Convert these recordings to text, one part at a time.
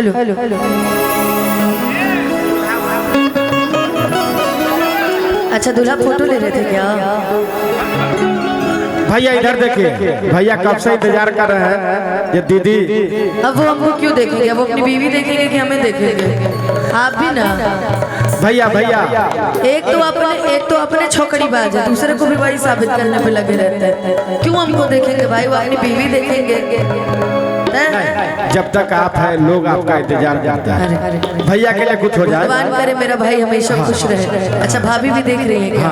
Hello अच्छा दूल्हा photo ले रहे थे क्या? भैया इधर देखिए, भैया कब से इंतजार कर रहे हैं ये दीदी। अब वो हमको क्यों देखेंगे? वो अपनी बीवी देखेंगे कि हमें देखेंगे? आप भी ना भैया भैया एक तो अपने छोकरी बाज है, दूसरे को भी वही साबित करने पे लगे रहते हैं। क्यों हमको देखेंगे भाई? वो अपनी बीवी देखेंगे। जब तक आप है लोग आपका इंतजार करते हैं। भैया के लिए कुछ हो जाए। भगवान करे मेरा भाई हमेशा खुश रहे। अच्छा भाभी भी देख रही है क्या?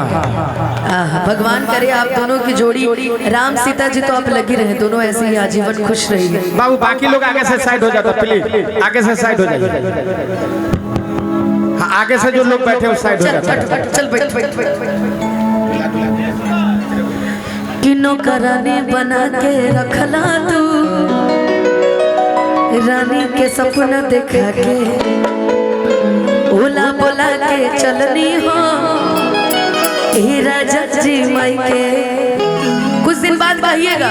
भगवान करे आप दोनों की जोड़ी राम सीता जी तो आप लगी रहे, दोनों ऐसे ही आजीवन खुश रहिए। बाबू बाकी लोग आगे से साइड हो जाता, प्लीज आगे से साइड हो जाइए। हाँ आगे से जो लोग बैठे उस साइड हो जाता। चल बैठ। किनो कराने बना के रखला तू, रानी के सपना देखा के ओला बोला के चलनी हो राजा जी माई के। कुछ दिन बाद कहिएगा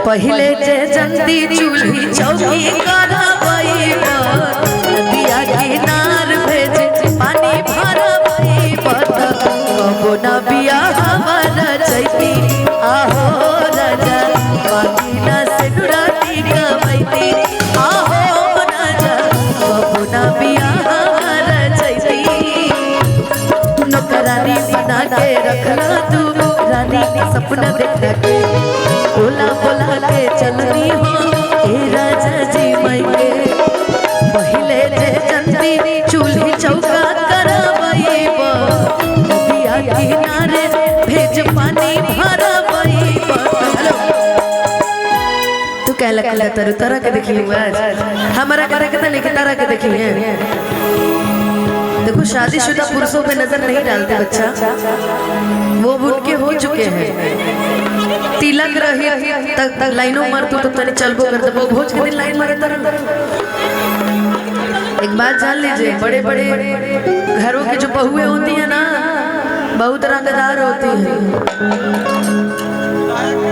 पहले जे जल्दी चूल्ही चौकी करवाई दिया किनार भेजे पानी भरवाई कबो ना बिया हमारा चैती आहो राजा बाकी ना से डुराती कमाईती नौकरानी बना के रखना तू, रानी का सपना देखा के बोला बोला के चलनी हो राजा जी माई के। पहले जे चंदी चूल्ही चौका करवाई दिया किनारे भेज पानी भरवाई। तू कह लगा तरह के देखी हमारा करे के लेकिन तरह के देखी है। देखो शादीशुदा पुरुषों पे नजर नहीं डालते बच्चा, वो उनके हो चुके हैं। तिलक रही तक लाइनों मार तू तो तनी चलबो कर वो भोज के दिन लाइन मारे तरह। एक बात जान लीजिए, बड़े बड़े घरों की जो बहुएं होती है ना बहुत रंगदार होती है,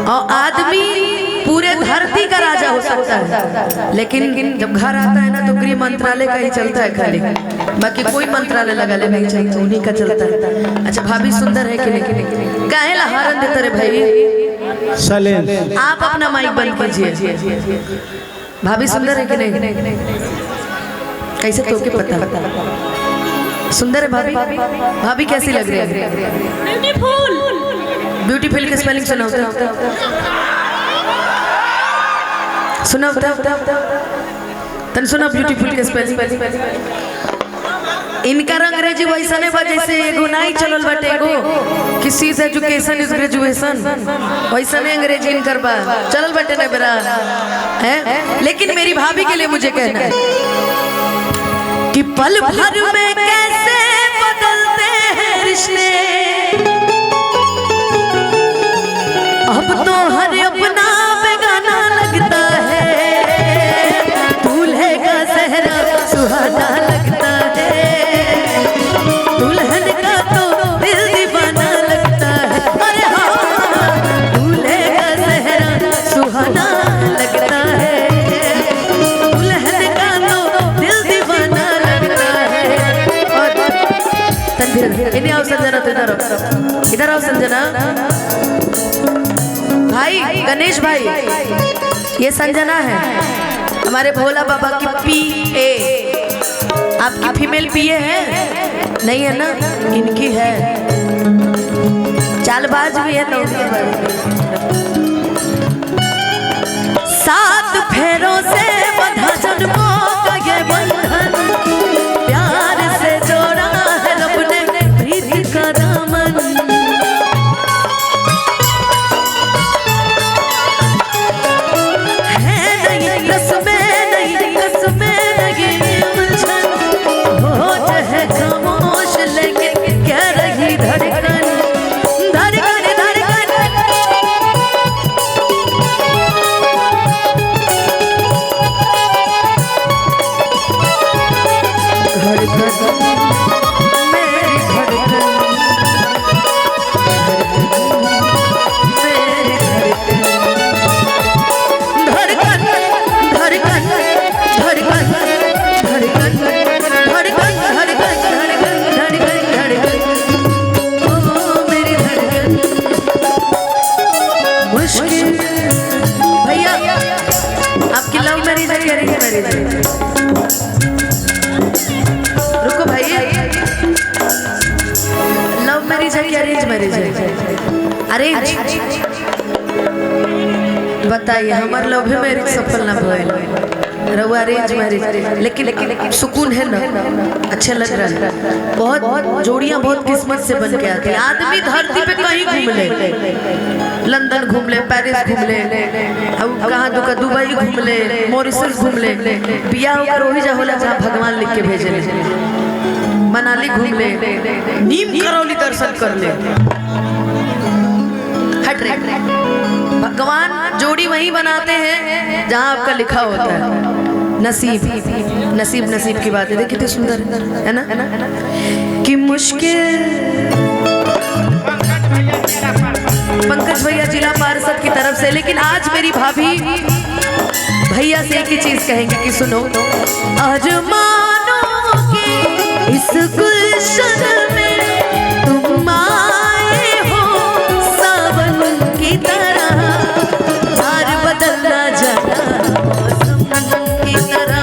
और आदमी पूरे धरती का राजा हो सकता है, लेकिन जब घर आता है ना तो गृह मंत्रालय का ही चलता है खाली, बाकी कोई मंत्रालय लगा ले नहीं चलता, उन्हीं का चलता है। अच्छा भाभी सुंदर है कि नहीं? काहे ला हारन देते रे भाई? आप अपना माइक बंद कीजिए। भाभी सुंदर है कि नहीं? कैसे तो के पता सुंदर है भाभी? भाभी कैसी लग रही है? ब्यूटीफुल। ब्यूटीफुल की स्पेलिंग सुनाओ सुना तन सुना ब्यूटीफुल के स्पेलिंग। इनका अंग्रेजी वैसा नहीं बा जैसे एगो नहीं चलल बाटे एगो किसी से एजुकेशन इज ग्रेजुएशन, वैसा नहीं अंग्रेजी इनकर बा चलल बाटे ना बेरा है। लेकिन मेरी भाभी के लिए मुझे कहना है कि पल भर में कैसे बदलते हैं रिश्ते, अब तो हर अपना बेगाना लगता है, दूल्हे का सेहरा सुहाना लगता है, दुल्हन का तो दिल दीवाना लगता है। अरे हाँ दूल्हे का सेहरा सुहाना लगता है, दुल्हन का तो दिल दीवाना लगता है। और इन्हें आओ संजना, तो इधर आओ संजना। भाई गणेश भाई ये संजना है हमारे भोला बाबा की पीए। आपकी फीमेल पीए है नहीं है ना? इनकी है, चालबाज भी है। तो 7 फेरों से बंधा जन्मों का ये बंधन, प्यार से जोड़ा है रब ने प्रीति का दामन। खामोश लेकिन क्या रही धड़कन धड़कन धड़कन अरेंज बताइए हमार लव मैरिज सफल ना भइल रहुआ अरेंज मैरिज लेकिन सुकून है ना अच्छा लग रहा है बहुत जोड़ियां बहुत किस्मत से बन के आती है आदमी धरती पे कहीं घूम ले लंदन घूम ले पेरिस घूम ले कहाँ दुबई घूम ले मॉरिशस घूम ले बिया होकर वही जा होला जहाँ भगवान लिख के भेजे मनाली घूम ले नीम करौली दर्शन कर ले हट रे भगवान जोड़ी वही बनाते हैं जहाँ आपका लिखा होता है नसीब नसीब नसीब की बात है कितनी सुंदर है ना कि मुश्किल पंकज भैया जिला पार्षद की तरफ से लेकिन आज मेरी भाभी भैया से एक ही चीज कहेंगे कि सुनो आज मानो कि इस गुलशन में तुम आए हो सावन की तरह यार बदलना जरा मौसम की तरह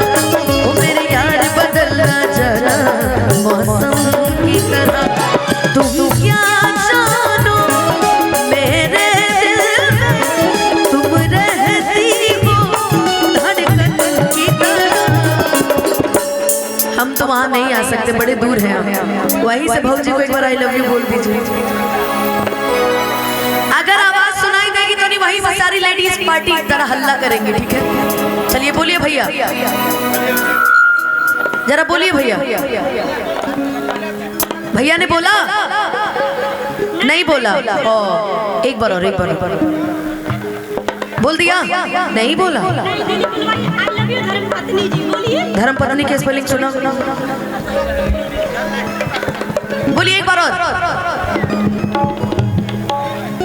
ओ मेरे यार बदलना जरा मौसम की तरह तुम क्या जानो मेरे दिल में तुम रहती हो धड़कन की तरह हम तो वहाँ नहीं आ सकते बड़े दूर हैं हम वहीं से भौजी को एक बार आई लव यू बोल दीजिए अगर आवाज सुनाई देगी तो नहीं वहीं से सारी लेडीज पार्टी की तरह हल्ला करेंगे ठीक है चलिए बोलिए भैया जरा बोलिए भैया भैया ने बोला नहीं बोला एक बार और बोल दिया नहीं बोला धर्मपत्नी के स्पेलिंग सुना बोलिए एक बार और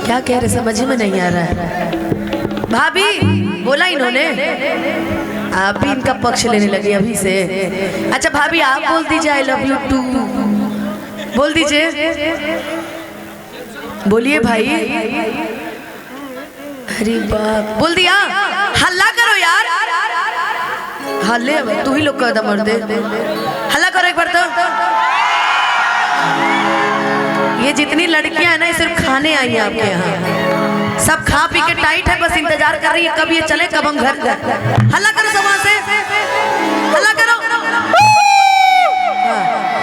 क्या कह रहे समझ में नहीं आ रहा है भाभी बोला इन्होंने आप भी इनका पक्ष लेने लगी अभी से अच्छा भाभी आप बोल दीजिए आई लव यू टू बोल दीजिए बोलिए भाई अरे बाप बोल दिया हल्ला करो यार हल्ले तू ही लोग का दम दे हल्ला करो एक बार तो ये जितनी लड़कियां हैं ना ये सिर्फ खाने आई हैं आपके यहाँ सब खा पी के टाइट है बस इंतजार कर रही है कब ये चले कब हम घर जाए हल्ला करो सब वहां से हल्ला करो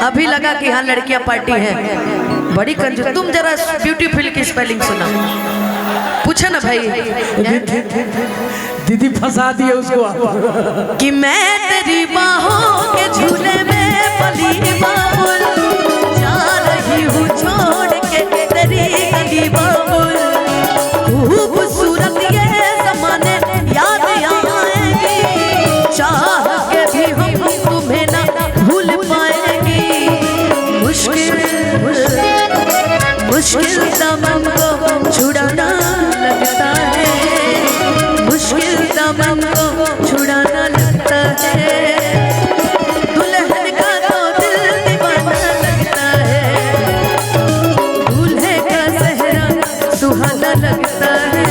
अभी लगा कि हाँ लड़कियां पार्टी है बड़ी कंजूस तुम जरा ब्यूटीफुल की स्पेलिंग सुना पूछे ना भाई दीदी फंसा दिए उसको कि मैं तेरी बाहों के झूले में पली बाबुल जा रही हूँ छोड़ के तेरी गली बाबुल खूबसूरत ये ज़माने याद आएंगी चाह के भी हम तुम्हें ना भूल पाएंगी मुश्किल दामन को छुड़ाना लगता है मुश्किल दामन को छुड़ाना लगता है दुल्हन का तो दिल दीवाना लगता है दूल्हे का सेहरा सुहाना लगता है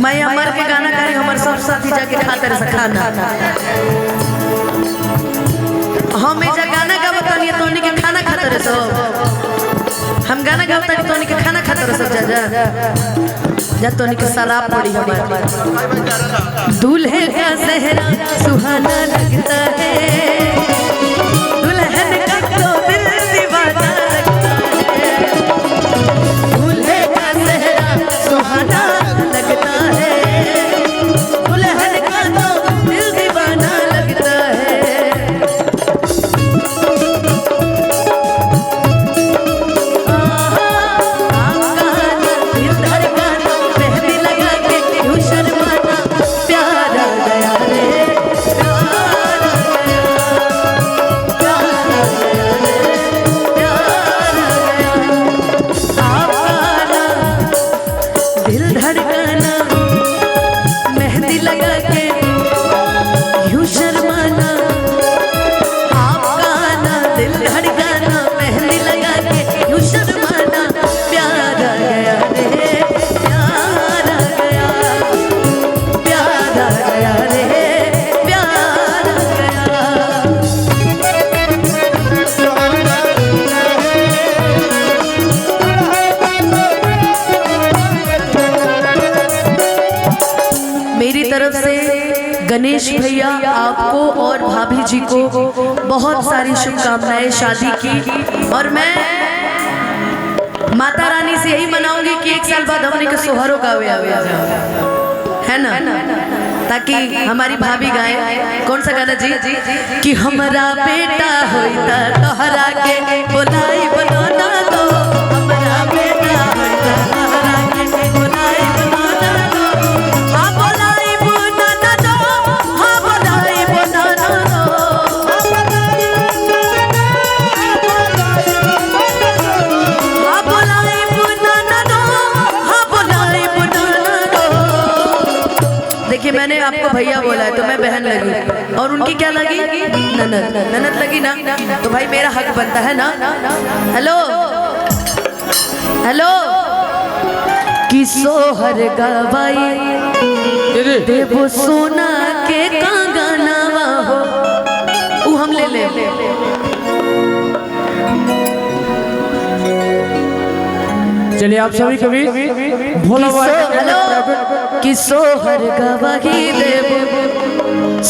मैं अमर के गाना करी हमारे सब साथी जाके खाते रहे खाना हम जा गाना गावता नहीं तो के खाना खाता रहे सब हम गाना गावता नहीं तो के खाना खाता रहे सब जा तो के शराब पड़ी हमारे दूल्हे का सेहरा सुहाना लगता है दुल्हन का तो दिल दीवाना लगता है दूल्हे का सेहरा सुहाना लगता है दुल्हन का तो दिल दीवाना लगता है तरफ से गणेश भैया आपको और भाभी जी को बहुत सारी शुभकामनाएं शादी की। और मैं माता रानी से यही मनाऊंगी कि 1 साल बाद हमने के सोहरों गावे आवे है ना, ताकि हमारी भाभी गाए। कौन सा गाना जी? कि हमारा बेटा होता तोहरा के बोलाई बनाना दो, हमारा बेटा होता तोहरा के बोलाई बनाना दो, हाँ बोलाई बनाना दो, हाँ बोलाई बनाना दो, हाँ बोलाई बनाना दो, हाँ बोलाई बनाना दो। देखिए मैंने आपको भैया बोला है तो मैं बहन लगी, और उनकी क्या लगी? ननद। ननद लगी ना, तो भाई मेरा हक बनता है ना। हेलो हेलो कि सोहर गवाई देवो सोना के कंगनवा हो, ऊ हम ले ले। चलिए आप सभी कभी भोला हेलो कि सोहर गवाही देव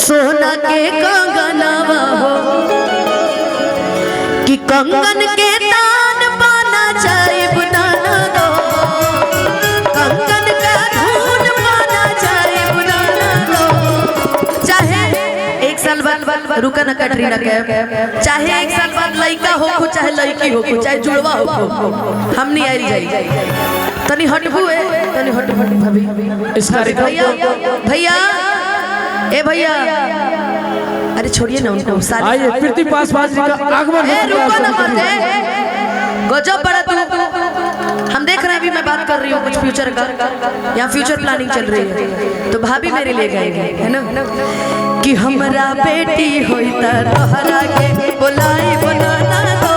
सोना के कंगनवा हो, कि कंगन के दान पाना चाहे बुनाना दो, कंगन का धून पाना चाहे बुनाना दो। चाहे 1 साल बाद रुका न कटरी न कह, चाहे 1 साल बाद लड़का हो चाहे लड़की हो, चाहे जुड़वा हो, हम नहीं आई जाई। तनी हटबू है, तनी हट भाभी इस कार्यक्रम भैया भैया ए भैया, अरे छोड़िए ना उनको। आइए पृथ्वी पास बाजी का आगमन। रुको ना मत, गजब बड़ा तू। हम देख रहे हैं, अभी मैं बात कर रही हूँ कुछ फ्यूचर का, यहाँ फ्यूचर प्लानिंग चल रही है, तो भाभी मेरे ले गए है ना, कि हमारा बेटी होता तोहरा के बोलाई बनाना दो,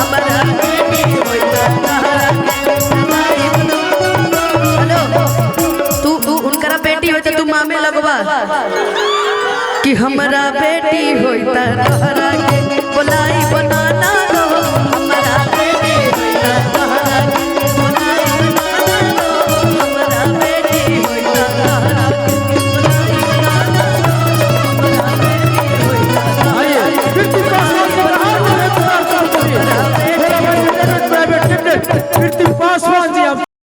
हमारा बेटी होता तोहरा के बोलाई बनाना दो। तू उनकरा बेटी होता तू मामे लगवा, कि हमारा बेटी होता तोहरा के बोलाई बनाना दो, हमारा